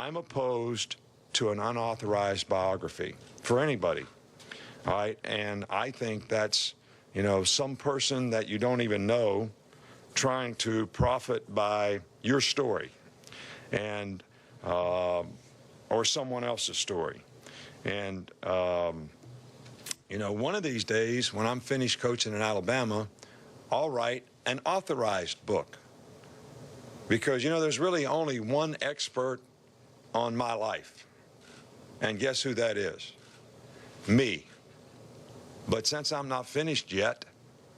I'm opposed to an unauthorized biography for anybody. All right, and I think that's, you know, some person that you don't even know trying to profit by your story and or someone else's story. And you know, one of these days when I'm finished coaching in Alabama, I'll write an authorized book, because, you know, there's really only one expert on my life, and guess who that is? Me. But since I'm not finished yet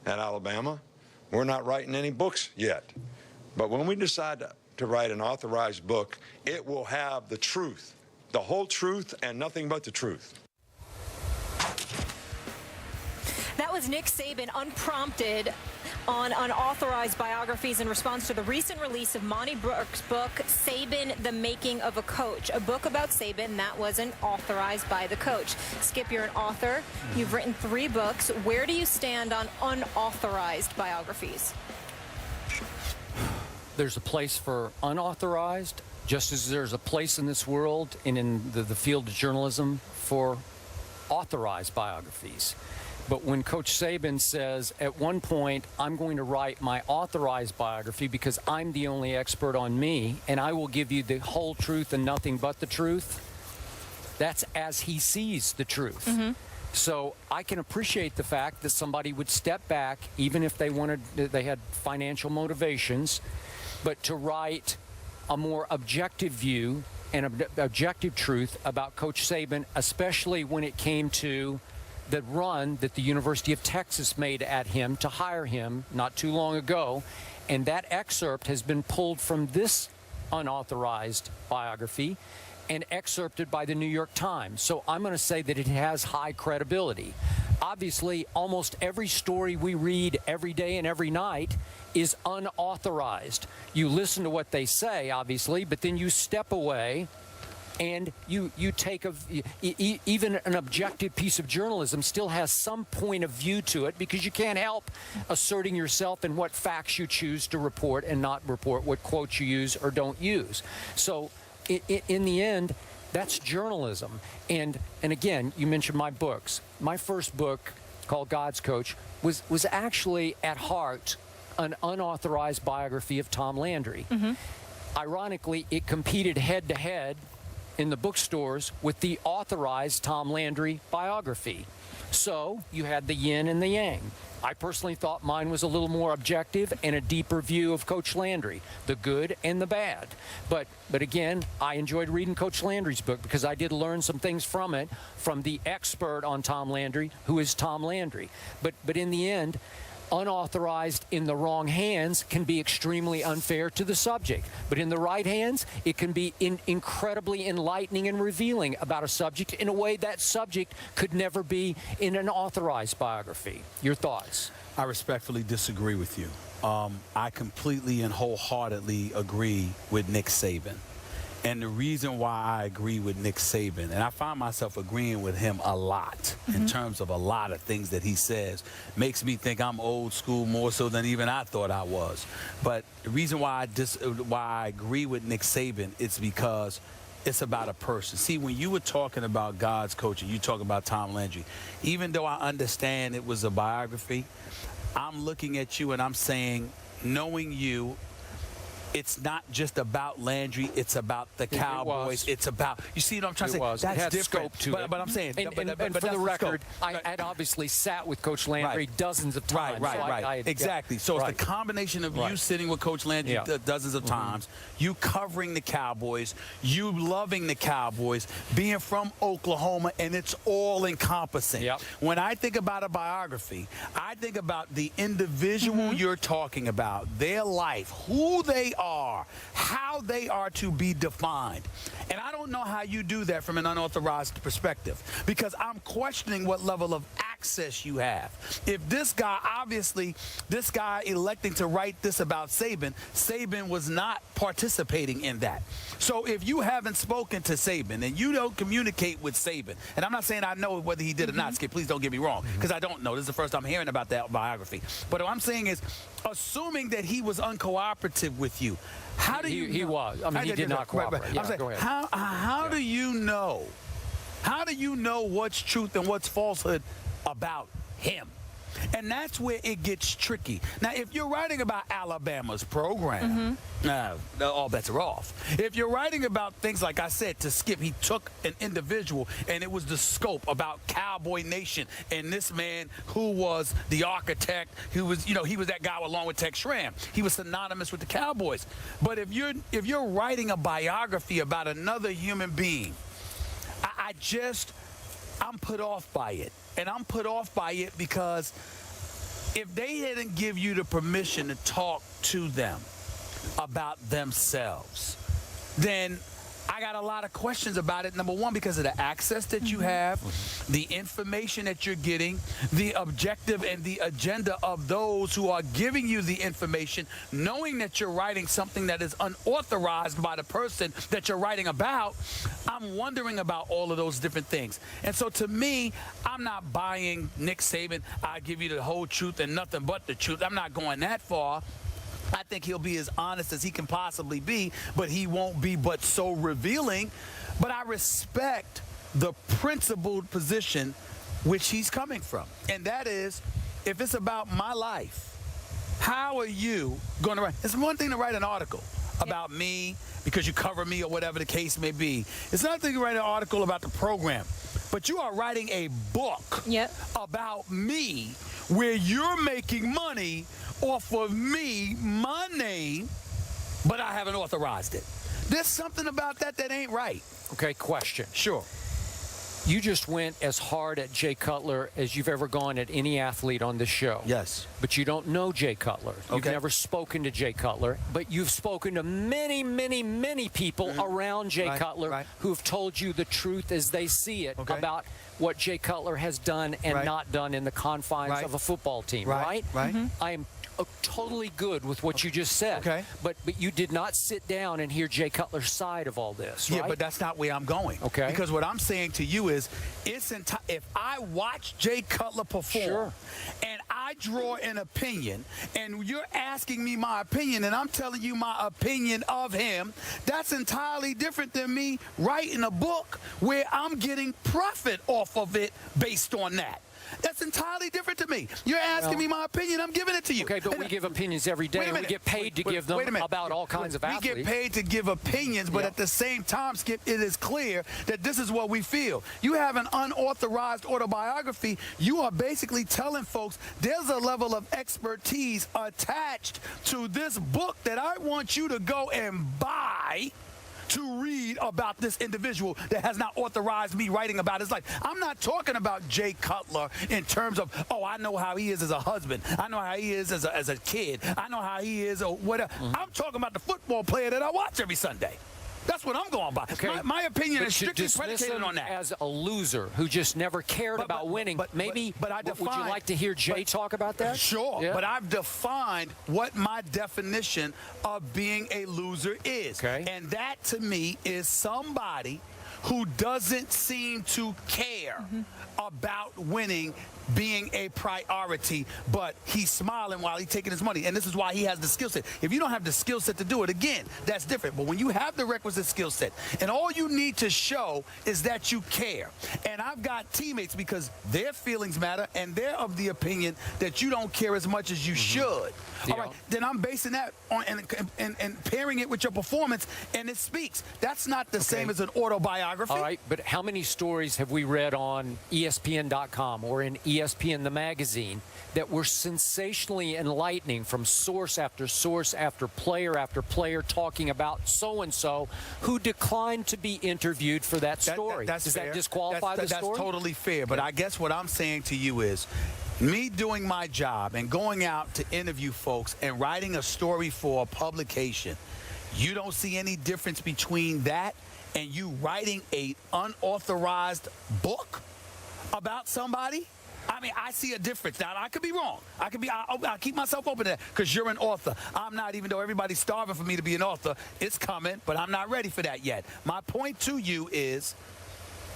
at Alabama, we're not writing any books yet. But when we decide to write an authorized book, it will have the truth, the whole truth, and nothing but the truth. That was Nick Saban, unprompted, on Unauthorized Biographies in response to the recent release of Monty Brooks' book, Saban, The Making of a Coach, a book about Saban that wasn't authorized by the coach. Skip, you're an author. You've written 3 books. Where do you stand on unauthorized biographies? There's a place for unauthorized, just as there's a place in this world and in the field of journalism for authorized biographies. But when Coach Saban says, at one point, I'm going to write my authorized biography because I'm the only expert on me, and I will give you the whole truth and nothing but the truth, that's as he sees the truth. Mm-hmm. So I can appreciate the fact that somebody would step back, even if they had financial motivations, but to write a more objective view and objective truth about Coach Saban, especially when it came to the run that the University of Texas made at him to hire him not too long ago. And that excerpt has been pulled from this unauthorized biography and excerpted by the New York Times. So I'm going to say that it has high credibility. Obviously, almost every story we read every day and every night is unauthorized. You listen to what they say, obviously, but then you step away and you take even an objective piece of journalism still has some point of view to it, because you can't help asserting yourself in what facts you choose to report and not report, what quotes you use or don't use. So in the end, that's journalism. And again, you mentioned my books. My first book, called God's Coach, was actually at heart an unauthorized biography of Tom Landry. Mm-hmm. Ironically, it competed head-to-head in the bookstores with the authorized Tom Landry biography. So you had the yin and the yang. I personally thought mine was a little more objective and a deeper view of Coach Landry, the good and the bad. But again, I enjoyed reading Coach Landry's book because I did learn some things from it, from the expert on Tom Landry, who is Tom Landry. But in the end, unauthorized in the wrong hands can be extremely unfair to the subject. But in the right hands, it can be incredibly enlightening and revealing about a subject in a way that subject could never be in an authorized biography. Your thoughts? I respectfully disagree with you. I completely and wholeheartedly agree with Nick Saban. And the reason why I agree with Nick Saban, and I find myself agreeing with him a lot in terms of a lot of things that he says, makes me think I'm old school more so than even I thought I was. But the reason why I agree with Nick Saban is because it's about a person. See, when you were talking about God's Coach and you talk about Tom Landry, even though I understand it was a biography, I'm looking at you and I'm saying, knowing you, it's not just about Landry, it's about the Cowboys. It's about, you see what I'm trying to say? That's different. Scope to it. But I'm saying, and for the record, I had obviously sat with Coach Landry dozens of times. Right. Exactly. So it's the combination of you sitting with Coach Landry dozens of times, you covering the Cowboys, you loving the Cowboys, being from Oklahoma, and it's all encompassing. Yep. When I think about a biography, I think about the individual you're talking about, their life, who they are, how they are to be defined. And I don't know how you do that from an unauthorized perspective, because I'm questioning what level of access you have. If this guy, obviously, this guy electing to write this about Saban, Saban was not participating in that. So if you haven't spoken to Saban and you don't communicate with Saban, and I'm not saying I know whether he did or not, Skip, please don't get me wrong, because I don't know. This is the first time hearing about that biography. But what I'm saying is, assuming that he was uncooperative with you, you. How do you he was. I mean, he did not cooperate. Right. Yeah, I'm saying, go ahead. how do you know? How do you know what's truth and what's falsehood about him? And that's where it gets tricky. Now, if you're writing about Alabama's program, all bets are off. If you're writing about things like I said to Skip, he took an individual and it was the scope about Cowboy Nation and this man who was the architect, who was, he was that guy along with Tex Schramm. He was synonymous with the Cowboys. But if you're writing a biography about another human being, I'm put off by it. And I'm put off by it because if they didn't give you the permission to talk to them about themselves, then I got a lot of questions about it. Number one, because of the access that you have, the information that you're getting, the objective and the agenda of those who are giving you the information, knowing that you're writing something that is unauthorized by the person that you're writing about. I'm wondering about all of those different things. And so to me, I'm not buying Nick Saban. I give you the whole truth and nothing but the truth. I'm not going that far. I think he'll be as honest as he can possibly be, but he won't be but so revealing. But I respect the principled position which he's coming from. And that is, if it's about my life, how are you going to write? It's one thing to write an article about me because you cover me or whatever the case may be. It's another thing to write an article about the program. But you are writing a book about me where you're making money off of me, my name, but I haven't authorized it. There's something about that ain't right. Okay, question. Sure. You just went as hard at Jay Cutler as you've ever gone at any athlete on this show. Yes. But you don't know Jay Cutler. You've never spoken to Jay Cutler, but you've spoken to many, many, many people around Jay Cutler who've told you the truth as they see it about what Jay Cutler has done and not done in the confines of a football team, right? I am totally good with what you just said. Okay. But you did not sit down and hear Jay Cutler's side of all this, right? Yeah, but that's not where I'm going. Okay. Because what I'm saying to you is, if I watch Jay Cutler perform and I draw an opinion and you're asking me my opinion and I'm telling you my opinion of him, that's entirely different than me writing a book where I'm getting profit off of it based on that. That's entirely different to me. You're asking me my opinion. I'm giving it to you. Okay, but we give opinions every day, and we get paid to give them about all kinds of athletes. We get paid to give opinions, but at the same time, Skip, it is clear that this is what we feel. You have an unauthorized autobiography. You are basically telling folks there's a level of expertise attached to this book that I want you to go and buy to read about this individual that has not authorized me writing about his life. I'm not talking about Jay Cutler in terms of, I know how he is as a husband. I know how he is as a kid. I know how he is or whatever. I'm talking about the football player that I watch every Sunday. That's what I'm going by. Okay. My opinion is strictly predicated on that. As a loser who just never cared about winning, would you like to hear Jay talk about that? Sure, but I've defined what my definition of being a loser is. Okay. And that, to me, is somebody who doesn't seem to care about winning being a priority, but he's smiling while he's taking his money. And this is why he has the skill set. If you don't have the skill set to do it, again, that's different. But when you have the requisite skill set, and all you need to show is that you care. And I've got teammates, because their feelings matter, and they're of the opinion that you don't care as much as you should. All right, then I'm basing that on and pairing it with your performance, and it speaks. That's not the same as an autobiography. All right, but how many stories have we read on ESPN.com or in ESPN the magazine that were sensationally enlightening from source after player talking about so-and-so who declined to be interviewed for that story? Does that disqualify the story? That's totally fair, but I guess what I'm saying to you is, me doing my job and going out to interview folks and writing a story for a publication, you don't see any difference between that and you writing an unauthorized book about somebody? I mean, I see a difference. Now, I could be wrong. I'll keep myself open to that because you're an author. I'm not, even though everybody's starving for me to be an author. It's coming, but I'm not ready for that yet. My point to you is,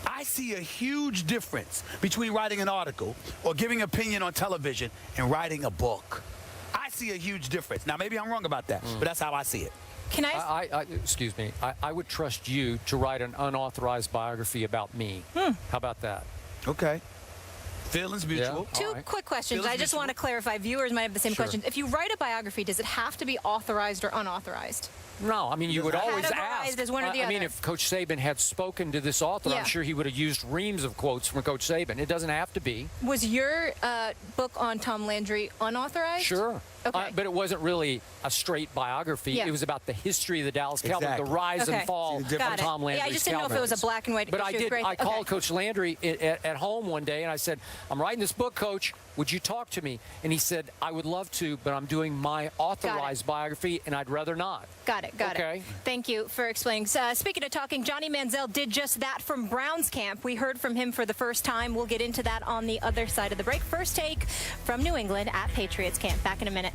I see a huge difference between writing an article or giving opinion on television and writing a book. I see a huge difference. Now, maybe I'm wrong about that, but that's how I see it. Can I? Excuse me. I would trust you to write an unauthorized biography about me. How about that? Okay. Feelings mutual. Yeah. Two quick questions. Feelings I just mutual. want to clarify. Viewers might have the same Sure. questions. If you write a biography, does it have to be authorized or unauthorized? No, I mean, you would always Categorized ask. as one or the I mean, other. if Coach Saban had spoken to this author, Yeah. I'm sure he would have used reams of quotes from Coach Saban. It doesn't have to be. Was your book on Tom Landry unauthorized? Sure. Okay. But it wasn't really a straight biography. Yeah. It was about the history of the Dallas Cowboys, Exactly. the rise Okay. and fall See the of Got it. Tom Landry's Yeah, I just didn't know if it was a Cowboys. black and white But issue. Great. I called Okay. Coach Landry at home one day, and I said, I'm writing this book, Coach. Would you talk to me? And he said, I would love to, but I'm doing my authorized biography, and I'd rather not. Got it. Okay. Thank you for explaining. Speaking of talking, Johnny Manziel did just that from Browns camp. We heard from him for the first time. We'll get into that on the other side of the break. First take from New England at Patriots camp. Back in a minute.